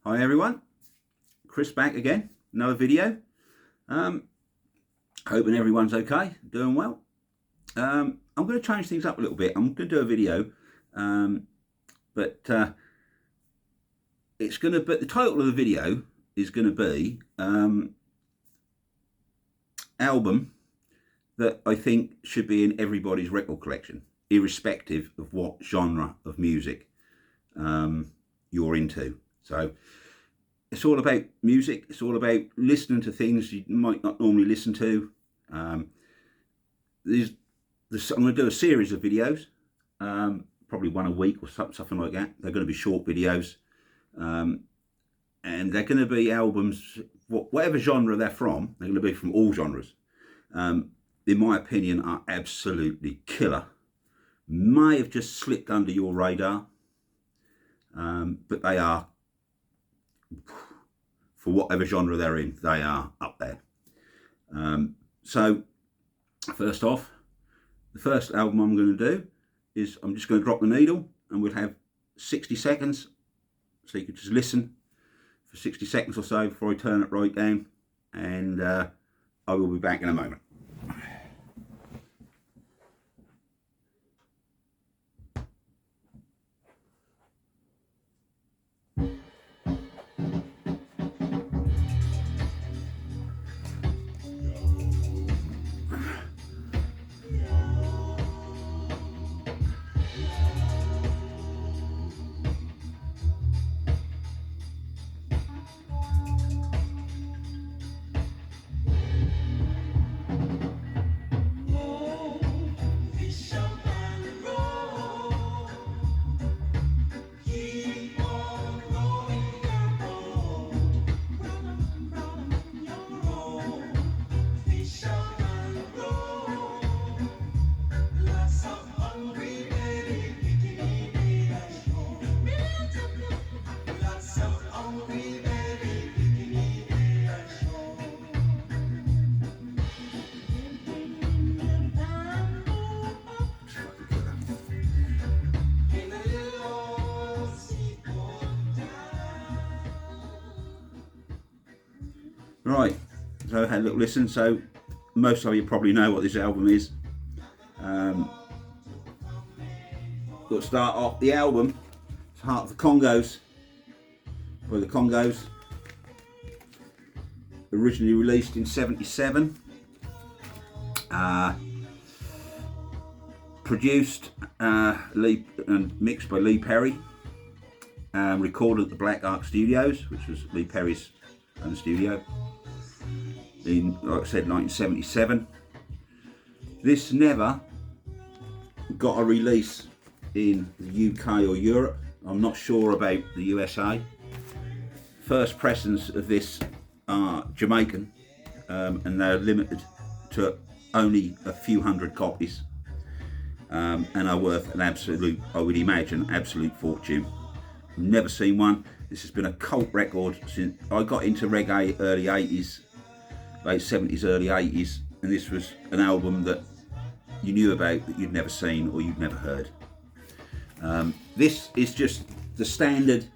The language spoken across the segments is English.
Hi everyone, Chris back again, another video. Hoping everyone's okay, doing well. I'm going to change things up a little bit. I'm going to do a video, but it's going to. But the title of the video is going to be album that I think should be in everybody's record collection, irrespective of what genre of music you're into. So it's all about music. It's all about listening to things you might not normally listen to. I'm going to do a series of videos, probably one a week or something like that. They're going to be short videos, and they're going to be albums, whatever genre they're from. They're going to be from all genres. In my opinion, are absolutely killer. May have just slipped under your radar, but they are, for whatever genre they're in, they are up there. So first off, the first album I'm going to do is I'm just going to drop the needle, and we'll have 60 seconds, so you can just listen for 60 seconds or so before I turn it right down, and I will be back in a moment. Right, so I had a little listen. So most of you probably know what this album is. Got to start off the album. It's Heart of the Congos by the Congos. Originally released in '77. Produced and mixed by Lee Perry. Recorded at the Black Ark Studios, which was Lee Perry's own studio, in, like I said, 1977. This never got a release in the UK or Europe. I'm not sure about the USA. First pressings of this are Jamaican, and they're limited to only a few hundred copies, and are worth an absolute, I would imagine, absolute fortune. I've never seen one. This has been a cult record since I got into reggae, early 80s, late 70s, early 80s, and this was an album that you knew about that you'd never seen or you'd never heard. This is just the standard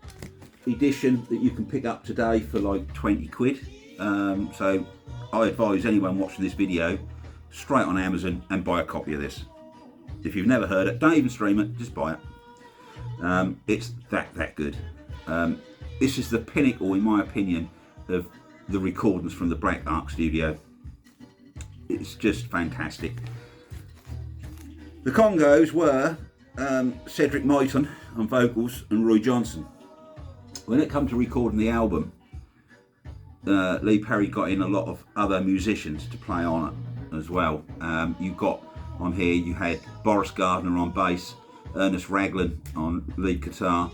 edition that you can pick up today for like 20 quid. So I advise anyone watching this video, straight on Amazon and buy a copy of this. If you've never heard it, don't even stream it, just buy it. It's that good. This is the pinnacle, in my opinion, of the recordings from the Black Ark studio. It's just fantastic. The Congos were Cedric Myton on vocals and Roy Johnson. When it came to recording the album, Lee Perry got in a lot of other musicians to play on it as well. You got on here, you had Boris Gardner on bass, Ernest Raglan on lead guitar,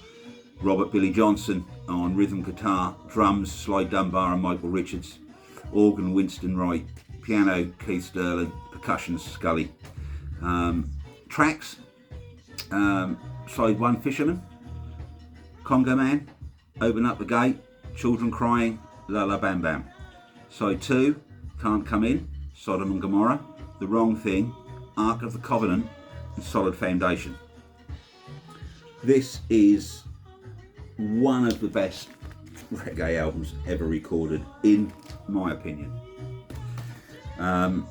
Robert Billy Johnson on rhythm guitar, drums Slide Dunbar and Michael Richards, organ Winston Wright, piano Keith Sterling, percussion Scully. Tracks, side 1 Fisherman, Congo Man, Open Up the Gate, Children Crying, La La Bam Bam. Side 2, Can't Come In, Sodom and Gomorrah, The Wrong Thing, Ark of the Covenant, and Solid Foundation. This is one of the best reggae albums ever recorded, in my opinion. The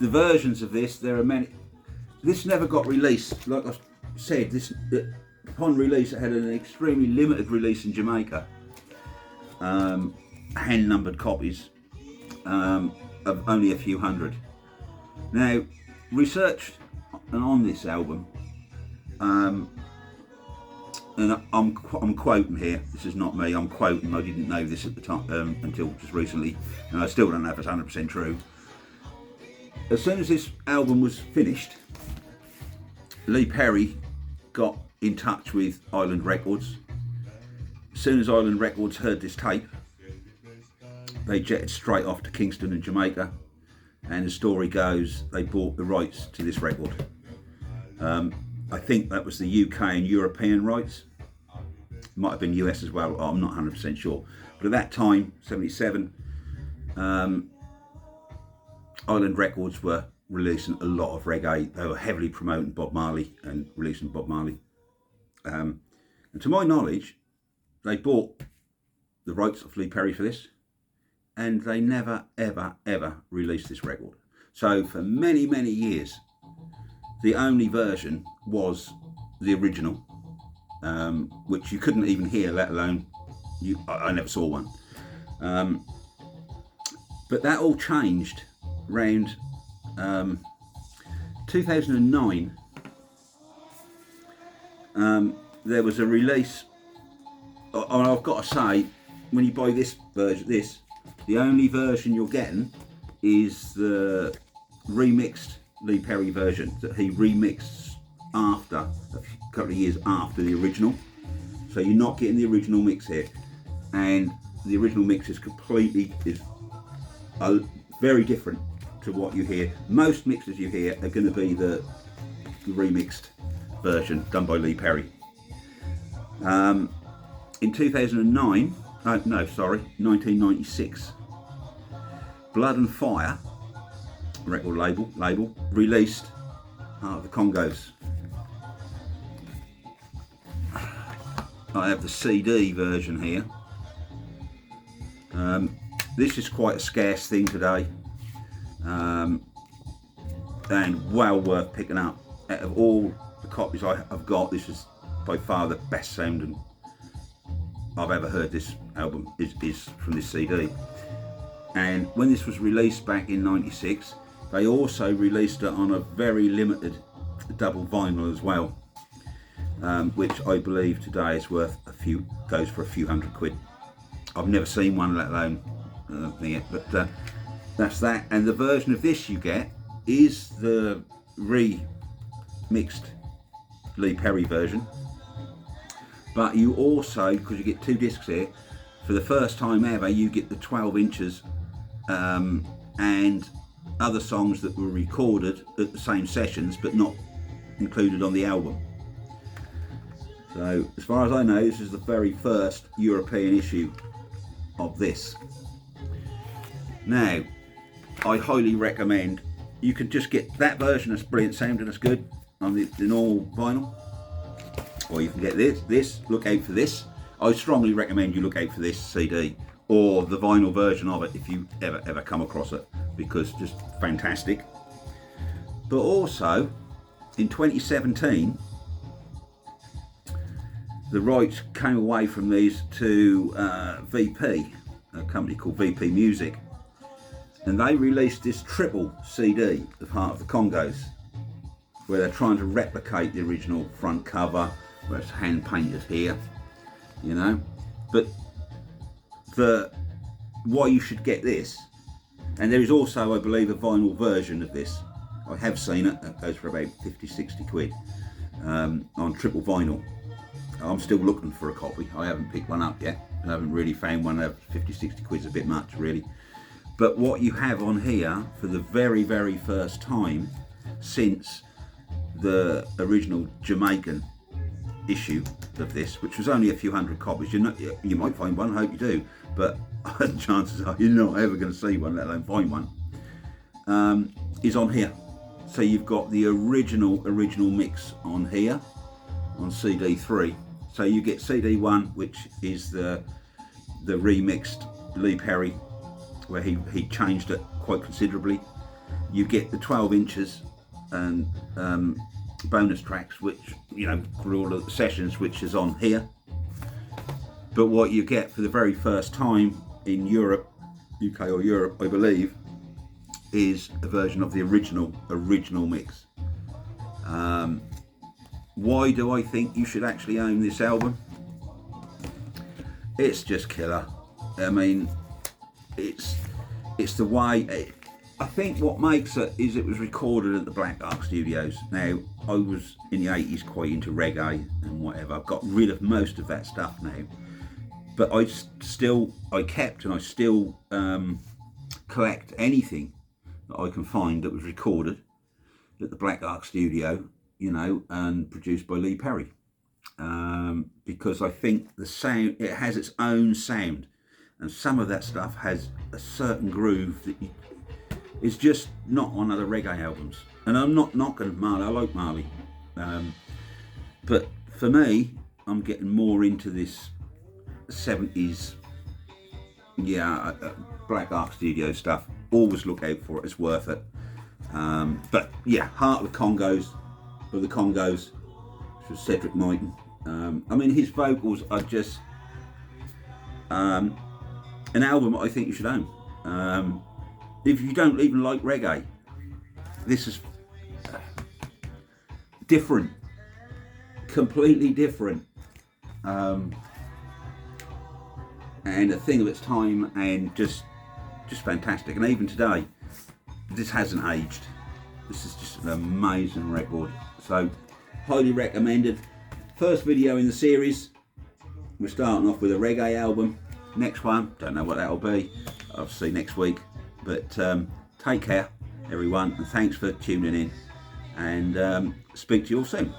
versions of this, there are many. This never got released. Like I said, upon release, it had an extremely limited release in Jamaica. Hand-numbered copies of only a few hundred. Now, research on this album, and I'm quoting here. This is not me. I'm quoting. I didn't know this at the time until just recently, and I still don't know if it's 100% true. As soon as this album was finished, Lee Perry got in touch with Island Records. As soon as Island Records heard this tape, they jetted straight off to Kingston in Jamaica, and the story goes they bought the rights to this record. I think that was the UK and European rights. Might have been US as well, I'm not 100% sure. But at that time, 77, Island Records were releasing a lot of reggae. They were heavily promoting Bob Marley and releasing Bob Marley. And to my knowledge, they bought the rights of Lee Perry for this, and they never, ever, ever released this record. So for many, many years, the only version was the original, which you couldn't even hear, let alone, I never saw one. But that all changed around 2009. There was a release, and I've got to say, when you buy this version, the only version you're getting is the remixed Lee Perry version that he remixed after a couple of years after the original. So you're not getting the original mix here, and the original mix is very different to what you hear. Most mixes you hear are going to be the remixed version done by Lee Perry. In 1996, Blood and Fire record label released Heart of the Congos. I have the CD version here. This is quite a scarce thing today, and well worth picking up. Out of all the copies I've got, this is by far the best sounding I've ever heard. This album is from this CD. And when this was released back in '96, they also released it on a very limited double vinyl as well, which I believe today is worth goes for a few £100. I've never seen one, let alone yet, but that's that. And the version of this you get is the remixed Lee Perry version, but you also, because you get two discs here, for the first time ever you get the 12 inches and other songs that were recorded at the same sessions but not included on the album. So as far as I know, this is the very first European issue of this. Now, I highly recommend, you can just get that version that's brilliant sound and it's good on the normal vinyl, or you can get this, look out for this. I strongly recommend you look out for this CD or the vinyl version of it if you ever come across it, because just fantastic. But also in 2017, the rights came away from these to VP, a company called VP Music, and they released this triple CD of Heart of the Congos, where they're trying to replicate the original front cover, where it's hand painted here, you know. But why you should get this, and there is also, I believe, a vinyl version of this. I have seen it. That goes for about 50-60 quid on triple vinyl. I'm still looking for a copy. I haven't picked one up yet. I haven't really found one. 50-60 quid's a bit much, really. But what you have on here for the very, very first time since the original Jamaican issue of this, which was only a few hundred copies, you might find one, I hope you do, but chances are you're not ever going to see one, let alone find one, is on here. So you've got the original mix on here, on CD3, So you get CD1, which is the remixed Lee Perry, where he changed it quite considerably. You get the 12 inches and bonus tracks, which, you know, for all of the sessions, which is on here. But what you get for the very first time in Europe, UK or Europe, I believe, is a version of the original mix. Why do I think you should actually own this album? It's just killer. I mean, it's the way. I think what makes it is it was recorded at the Black Ark Studios. Now, I was in the 80s quite into reggae and whatever. I've got rid of most of that stuff now, but I still collect anything that I can find that was recorded at the Black Ark Studio, you know, and produced by Lee Perry, because I think the sound, it has its own sound, and some of that stuff has a certain groove that is just not on other reggae albums. And I'm not knocking Marley, I like Marley, but for me, I'm getting more into this 70s, Black Ark Studio stuff. Always look out for it, it's worth it. But yeah, Heart of the Congos, which was Cedric Myton. I mean, his vocals are just an album I think you should own. If you don't even like reggae, this is different, completely different, and a thing of its time, and just fantastic. And even today, this hasn't aged. This is just an amazing record. So, highly recommended. First video in the series. We're starting off with a reggae album. Next one, don't know what that'll be. I'll see next week. But take care, everyone, and thanks for tuning in. And speak to you all soon.